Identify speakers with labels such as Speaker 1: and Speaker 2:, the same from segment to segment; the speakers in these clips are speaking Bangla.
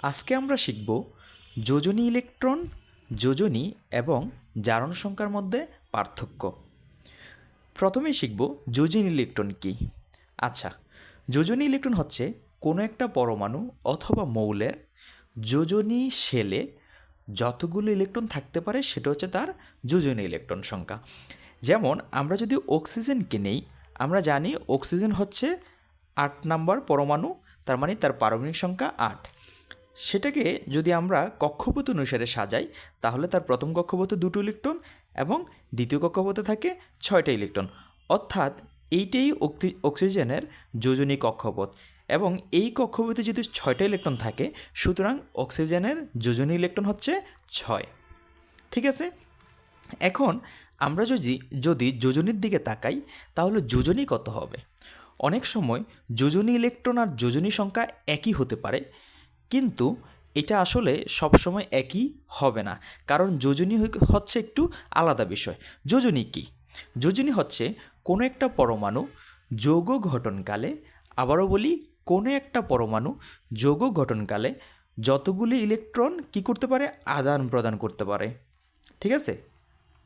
Speaker 1: আজকে আমরা শিখব যোজনী ইলেকট্রন, যোজনী এবং জারণ সংখ্যার মধ্যে পার্থক্য। প্রথমেই শিখব যোজনী ইলেকট্রন কী। আচ্ছা, যোজনী ইলেকট্রন হচ্ছে কোনো একটা পরমাণু অথবা মৌলের যোজনী শেলে যতগুলো ইলেকট্রন থাকতে পারে সেটা হচ্ছে তার যোজনী ইলেকট্রন সংখ্যা। যেমন আমরা যদি অক্সিজেনকে নেই, আমরা জানি অক্সিজেন হচ্ছে 8 নম্বর পরমাণু, তার মানে তার পারমাণবিক সংখ্যা 8। সেটাকে যদি আমরা কক্ষপথ অনুসারে সাজাই তাহলে তার প্রথম কক্ষপথে 2টো ইলেকট্রন এবং দ্বিতীয় কক্ষপথে থাকে 6টা ইলেকট্রন, অর্থাৎ এইটাই অক্সিজেনের যোজনী কক্ষপথ। এবং এই কক্ষপথে যেহেতু 6টা ইলেকট্রন থাকে, সুতরাং অক্সিজেনের যোজনী ইলেকট্রন হচ্ছে 6। ঠিক আছে, এখন আমরা যদি যোজনীর দিকে তাকাই তাহলে যোজনী কত হবে। অনেক সময় যোজনী ইলেকট্রন আর যোজনী সংখ্যা একই হতে পারে, কিন্তু এটা আসলে সবসময় একই হবে না, কারণ যোজনী হচ্ছে একটু আলাদা বিষয়। যোজনী কী? যোজনী হচ্ছে কোনো একটা পরমাণু যৌগ গঠনকালে, আবারও বলি, কোনো একটা পরমাণু যৌগ গঠনকালে যতগুলি ইলেকট্রন কী করতে পারে, আদান প্রদান করতে পারে। ঠিক আছে,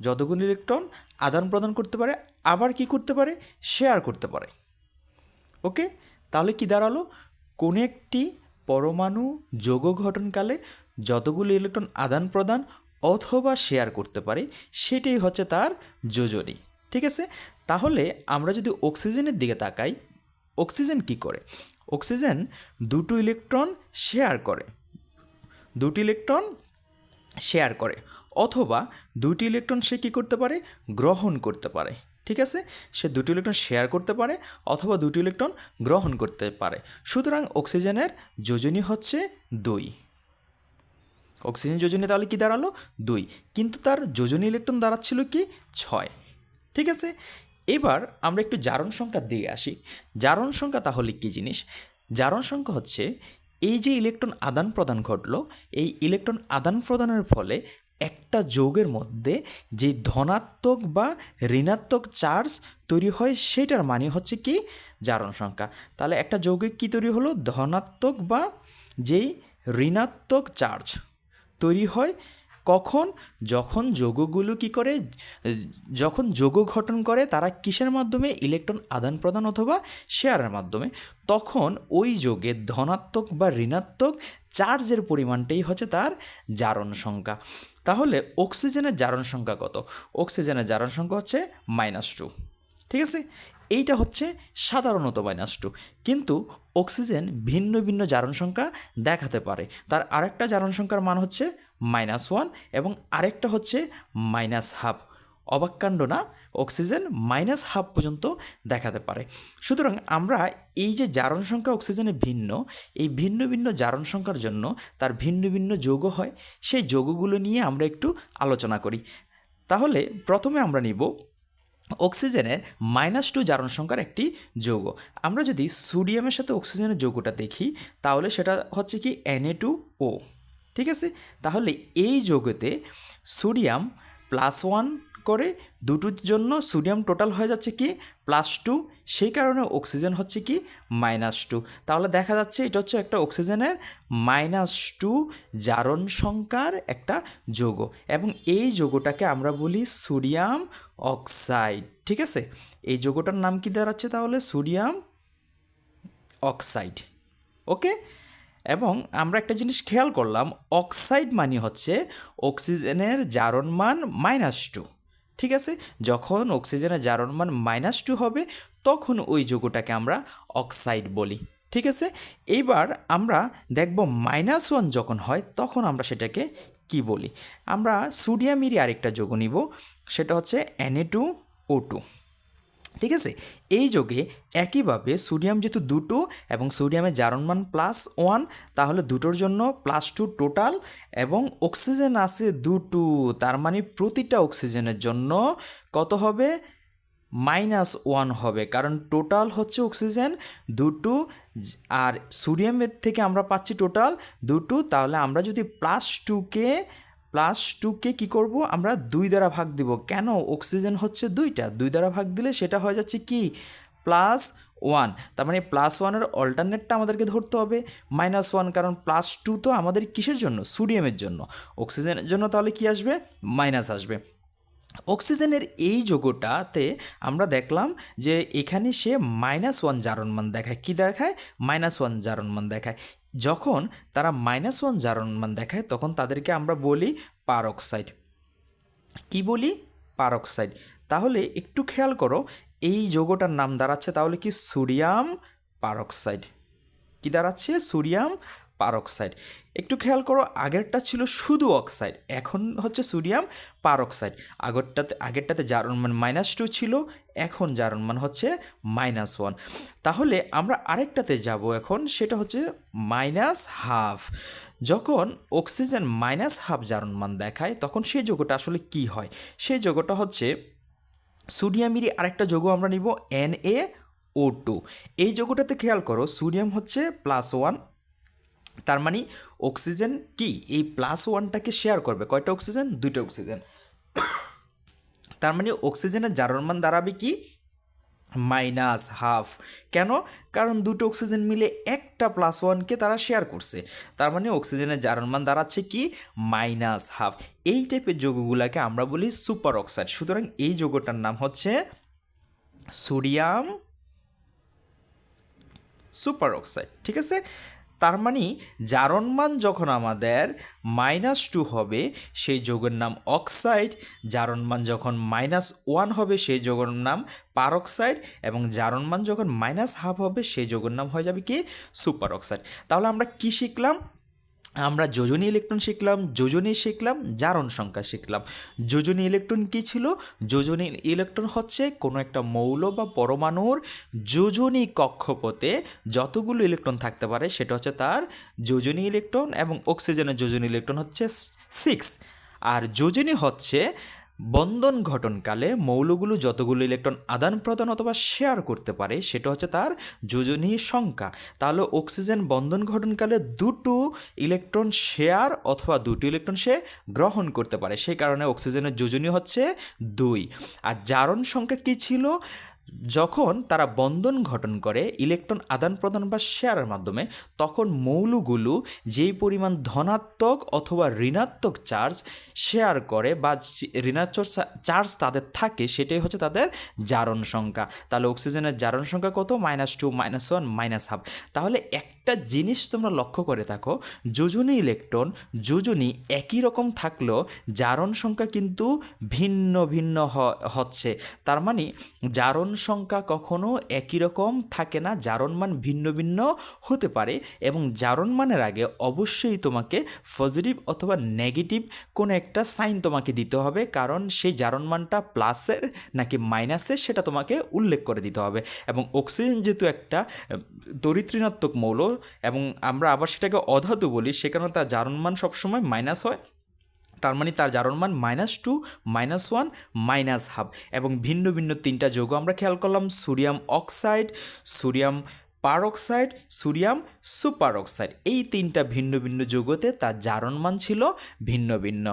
Speaker 1: যতগুলি ইলেকট্রন আদান প্রদান করতে পারে, আবার কি করতে পারে, শেয়ার করতে পারে। ওকে, তাহলে কি দাঁড়ালো, কোনো একটি পরমাণু যৌগ গঠনকালে যতগুলি ইলেকট্রন আদান প্রদান অথবা শেয়ার করতে পারে সেটাই হচ্ছে তার যোজনী। ঠিক আছে, তাহলে আমরা যদি অক্সিজেনের দিকে তাকাই, অক্সিজেন কি করে? অক্সিজেন 2টো ইলেকট্রন শেয়ার করে, 2টি ইলেকট্রন শেয়ার করে, অথবা 2টি ইলেকট্রন সে কী করতে পারে, গ্রহণ করতে পারে। ঠিক আছে, সে 2টি ইলেকট্রন শেয়ার করতে পারে অথবা 2টি ইলেকট্রন গ্রহণ করতে পারে। সুতরাং অক্সিজেনের যোজনী হচ্ছে 2। অক্সিজেন যোজনী তাহলে কি দাঁড়ালো, 2, কিন্তু তার যোজনী ইলেকট্রন দাঁড়াচ্ছিল কি, 6। ঠিক আছে, এবার আমরা একটু জারণ সংখ্যার দিকে আসি। জারণ সংখ্যা তাহলে কী জিনিস? জারণ সংখ্যা হচ্ছে এই যে ইলেকট্রন আদান প্রদান ঘটলো, এই ইলেকট্রন আদান প্রদানের ফলে একটা যৌগের মধ্যে যে ধনাত্মক বা ঋণাত্মক চার্জ তৈরি হয় সেটার মানে হচ্ছে কি, জারণ সংখ্যা। তাহলে একটা যৌগে কী তৈরি হলো, ধনাত্মক বা যেই ঋণাত্মক চার্জ তৈরি হয় কখন, যখন যৌগগুলো কী করে, যখন যৌগ গঠন করে তারা কিসের মাধ্যমে, ইলেকট্রন আদান প্রদান অথবা শেয়ারের মাধ্যমে, তখন ওই যৌগের ধনাত্মক বা ঋণাত্মক চার্জের পরিমাণটাই হচ্ছে তার জারণ সংখ্যা। তাহলে অক্সিজেনের জারণ সংখ্যা কত? অক্সিজেনের জারণ সংখ্যা হচ্ছে -2। ঠিক আছে, এইটা হচ্ছে সাধারণত -2, কিন্তু অক্সিজেন ভিন্ন ভিন্ন জারণ সংখ্যা দেখাতে পারে। তার আরেকটা জারণ সংখ্যার মান হচ্ছে -1 এবং আরেকটা হচ্ছে -12। অবাক না, অক্সিজেন -12 পর্যন্ত দেখাতে পারে। সুতরাং আমরা এই যে জারণ সংখ্যা অক্সিজেনের ভিন্ন, এই ভিন্ন ভিন্ন জারণ সংখ্যার জন্য তার ভিন্ন ভিন্ন যৌগ হয়, সেই যৌগগুলো নিয়ে আমরা একটু আলোচনা করি। তাহলে প্রথমে আমরা নিব অক্সিজেনের -2 জারণ সংখ্যার একটি যৌগ। আমরা যদি সোডিয়ামের সাথে অক্সিজেনের যৌগটা দেখি তাহলে সেটা হচ্ছে কি Na2O। ঠিক আছে, তাহলে এই যৌগতে সোডিয়াম +1 করে, দুটোর জন্য সোডিয়াম টোটাল হয়ে যাচ্ছে কি +2, সেই কারণে অক্সিজেন হচ্ছে কি -2। তাহলে দেখা যাচ্ছে এটা হচ্ছে একটা অক্সিজেনের -2 জারণ সংখ্যার একটা যৌগ, এবং এই যৌগটাকে আমরা বলি সোডিয়াম অক্সাইড। ঠিক আছে, এই যৌগটার নাম কি দাঁড়াচ্ছে তাহলে, সোডিয়াম অক্সাইড। ওকে, এবং আমরা একটা জিনিস খেয়াল করলাম, অক্সাইড মানে হচ্ছে অক্সিজেনের জারণ মান -2। ঠিক আছে, যখন অক্সিজেনের জারণ মান -2 হবে তখন ওই যৌগটাকে আমরা অক্সাইড বলি। ঠিক আছে, এইবার আমরা দেখব -1 যখন হয় তখন আমরা সেটাকে কি বলি। আমরা সোডিয়ামেরই আরেকটা যৌগ নিব, সেটা হচ্ছে Na2O2। ঠিক আছে, এই যৌগে একইভাবে সোডিয়াম যেহেতু 2 এবং সোডিয়ামের জারণ মান +1, তাহলে দুটোর জন্য +2 টোটাল, এবং অক্সিজেন আছে 2, তার মানে প্রতিটা অক্সিজেনের জন্য কত হবে, -1 হবে, কারণ টোটাল হচ্ছে অক্সিজেন 2, আর সোডিয়ামের থেকে আমরা পাচ্ছি টোটাল 2। তাহলে আমরা যদি +2কে কী করব, আমরা 2 দ্বারা ভাগ দিব। কেন, অক্সিজেন হচ্ছে 2টা, 2 দ্বারা ভাগ দিলে সেটা হয়ে যাচ্ছে কি ওয়ান, তার মানে প্লাস ওয়ানের অল্টারনেটটা আমাদেরকে ধরতে হবে মাইনাস ওয়ান, কারণ প্লাস টু তো আমাদের কিসের জন্য? সোডিয়ামের জন্য। অক্সিজেনের জন্য তাহলে কি আসবে? মাইনাস আসবে। অক্সিজেনের এই যৌগটাতে আমরা দেখলাম যে এখানে সে মাইনাস ওয়ান জারণমান দেখায়। কি দেখায়? মাইনাস ওয়ান জারণমান দেখায়। যখন তারা মাইনাস ওয়ান জারণমান দেখায় তখন তাদেরকে আমরা বলি পারঅক্সাইড। কি বলি? পারঅক্সাইড। তাহলে একটু খেয়াল করো, এই যৌগটার নাম দাঁড়াচ্ছে তাহলে কি? Sodium peroxide. কি দাঁড়াচ্ছে? Sodium peroxide. একটু খেয়াল করো, আগেরটা ছিল শুধু অক্সাইড, এখন হচ্ছে সোডিয়াম পারঅক্সাইড। আগেরটাতে জারণমান -2 ছিল, এখন জারণমান হচ্ছে -1। তাহলে আমরা আরেকটাতে যাব এখন, সেটা হচ্ছে -1/2। যখন অক্সিজেন -1/2 জারণমান দেখায় তখন সেই যৌগটা আসলে কি হয়? সেই যৌগটা হচ্ছে সোডিয়ামেরই আরেকটা যৌগ আমরা নিব NaO2। এই যৌগটাতে খেয়াল করো, সোডিয়াম হচ্ছে +1, তার মানে অক্সিজেন কি এই +1টাকে শেয়ার করবে? কয়টা অক্সিজেন? 2টা অক্সিজেন। তার মানে অক্সিজেনের জারণমান দাঁড়াবে কি? -1/2। কেন? কারণ দুটো অক্সিজেন মিলে একটা +1কে তারা শেয়ার করছে। তার মানে অক্সিজেনের জারণমান দাঁড়াচ্ছে কি? -1/2। এই টাইপের যৌগগুলোকে আমরা বলি সুপার অক্সাইড। সুতরাং এই যৌগটার নাম হচ্ছে সোডিয়াম সুপার অক্সাইড। ঠিক আছে? তার মানে জারণমান যখন আমাদের -2 হবে সেই যৌগের নাম অক্সাইড, জারণমান যখন -1 হবে সেই যৌগের নাম পারঅক্সাইড, এবং জারণমান যখন -1/2 হবে সেই যৌগের নাম হয়ে যাবে কি? Super oxide. তাহলে আমরা কি শিখলাম? আমরা যোজনী ইলেকট্রন শিখলাম, যোজনী শিখলাম, জারণ সংখ্যা শিখলাম। যোজনী ইলেকট্রন কী ছিল? যোজনী ইলেকট্রন হচ্ছে কোনো একটা মৌল বা পরমাণুর যোজনী কক্ষপথে যতগুলো ইলেকট্রন থাকতে পারে সেটা হচ্ছে তার যোজনী ইলেকট্রন, এবং অক্সিজেনের যোজনী ইলেকট্রন হচ্ছে 6। আর যোজনী হচ্ছে বন্ধন ঘটনকালে মৌলগুলো যতগুলো ইলেকট্রন আদান প্রদান অথবা শেয়ার করতে পারে সেটা হচ্ছে তার যোজনী সংখ্যা। তাহলে অক্সিজেন বন্ধন ঘটনকালে দুটো ইলেকট্রন শেয়ার অথবা দুটো ইলেকট্রন সে গ্রহণ করতে পারে, সেই কারণে অক্সিজেনের যোজনী হচ্ছে 2। আর জারণ সংখ্যা কী ছিল? যখন তারা বন্ধন গঠন করে ইলেকট্রন আদান প্রদান বা শেয়ারের মাধ্যমে, তখন মৌলগুলো যেই পরিমাণ ধনাত্মক অথবা ঋণাত্মক চার্জ শেয়ার করে বা ঋণাত্মক চার্জ তাদের থাকে, সেটাই হচ্ছে তাদের জারণ সংখ্যা। তাহলে অক্সিজেনের জারণ সংখ্যা কত? -2, -1, -1/2। তাহলে একটা জিনিস তোমরা লক্ষ্য করে থাকো, যোজনী ইলেকট্রন যোজনী একই রকম থাকলেও জারণ সংখ্যা কিন্তু ভিন্ন ভিন্ন হচ্ছে। তার মানে জারণ সংখ্যা কখনো একই রকম থাকে না, জারণ মান ভিন্ন ভিন্ন হতে পারে, এবং জারণ মানের আগে অবশ্যই তোমাকে পজিটিভ অথবা নেগেটিভ কোনো একটা সাইন তোমাকে দিতে হবে, কারণ সেই জারণ মানটা প্লাসের নাকি মাইনাসের সেটা তোমাকে উল্লেখ করে দিতে হবে। এবং অক্সিজেন যেহেতু একটা তড়িৎ-ঋণাত্মক মৌল, এবং আমরা আবার সেটাকে অধাতু বলি, সে কারণে তার জারণ মান সবসময় মাইনাস হয়। তার মানে তার জারণমান -2, -1, -1/2। এবং ভিন্ন ভিন্ন তিনটা যৌগ আমরা খেয়াল করলাম, sodium oxide, sodium peroxide, sodium super oxide. এই তিনটা ভিন্ন ভিন্ন যৌগতে তার জারণমান ছিল ভিন্ন ভিন্ন।